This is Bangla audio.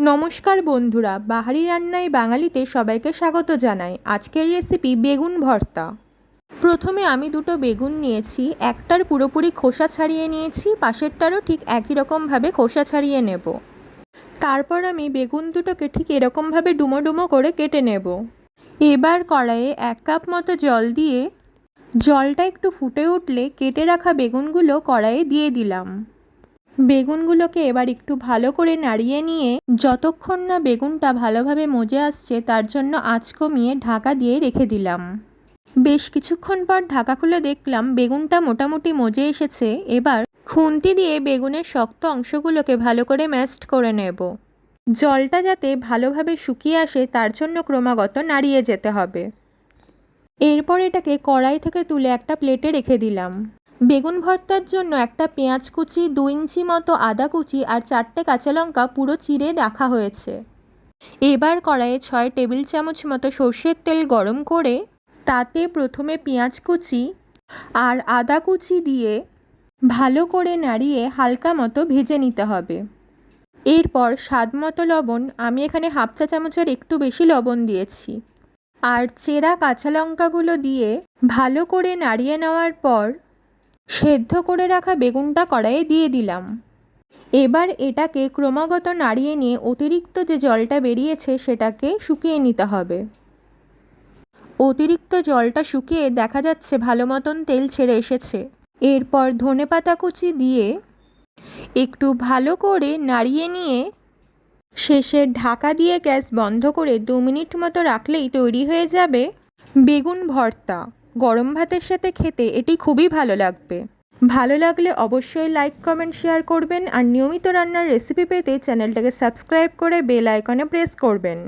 নমস্কার বন্ধুরা, বাহারি রান্নায় বাঙালিতে সবাইকে স্বাগত জানাই। আজকের রেসিপি বেগুন ভর্তা। প্রথমে আমি দুটো বেগুন নিয়েছি, একটার পুরোপুরি খোসা ছাড়িয়ে নিয়েছি, পাশেরটারও ঠিক একই রকমভাবে খোসা ছাড়িয়ে নেব। তারপর আমি বেগুন দুটোকে ঠিক এরকমভাবে ডুমো ডুমো করে কেটে নেব। এবার কড়াইয়ে 1 কাপ মতো জল দিয়ে জলটা একটু ফুটে উঠলে কেটে রাখা বেগুনগুলো কড়াইয়ে দিয়ে দিলাম। বেগুনগুলোকে এবার একটু ভালো করে নাড়িয়ে নিয়ে যতক্ষণ না বেগুনটা ভালোভাবে মজে আসছে তার জন্য আঁচ কমিয়ে ঢাকা দিয়ে রেখে দিলাম। বেশ কিছুক্ষণ পর ঢাকা খুলে দেখলাম বেগুনটা মোটামুটি মজে এসেছে। এবার খুন্তি দিয়ে বেগুনের শক্ত অংশগুলোকে ভালো করে ম্যাশড করে নেব। জলটা যাতে ভালোভাবে শুকিয়ে আসে তার জন্য ক্রমাগত নাড়িয়ে যেতে হবে। এরপর এটাকে কড়াই থেকে তুলে একটা প্লেটে রেখে দিলাম। বেগুন ভর্তার জন্য একটা পেঁয়াজ কুচি, 2 ইঞ্চি মতো আদা কুচি আর 4টে কাঁচা লঙ্কা পুরো চিড়ে রাখা হয়েছে। এবার কড়াইয়ে 6 টেবিল চামচ মতো সর্ষের তেল গরম করে তাতে প্রথমে পেঁয়াজ কুচি আর আদা কুচি দিয়ে ভালো করে নাড়িয়ে হালকা মতো ভেজে নিতে হবে। এরপর স্বাদ মতো লবণ, আমি এখানে 1/2 চা চামচের একটু বেশি লবণ দিয়েছি, আর চেরা কাঁচা লঙ্কাগুলো দিয়ে ভালো করে নাড়িয়ে নেওয়ার পর সেদ্ধ করে রাখা বেগুনটা কড়াইয়ে দিয়ে দিলাম। এবার এটাকে ক্রমাগত নাড়িয়ে নিয়ে অতিরিক্ত যে জলটা বেরিয়েছে সেটাকে শুকিয়ে নিতে হবে। অতিরিক্ত জলটা শুকিয়ে দেখা যাচ্ছে ভালো মতন তেল ছেড়ে এসেছে। এরপর ধনেপাতা কুচি দিয়ে একটু ভালো করে নাড়িয়ে নিয়ে শেষে ঢাকা দিয়ে গ্যাস বন্ধ করে 2 মিনিট মতো রাখলেই তৈরি হয়ে যাবে বেগুন ভর্তা। গরম ভাতের সাথে খেতে এটি খুবই ভালো লাগবে। ভালো লাগলে অবশ্যই লাইক, কমেন্ট, শেয়ার করবেন আর নিয়মিত রান্নার রেসিপি পেতে চ্যানেলটাকে সাবস্ক্রাইব করে বেল আইকনে প্রেস করবেন।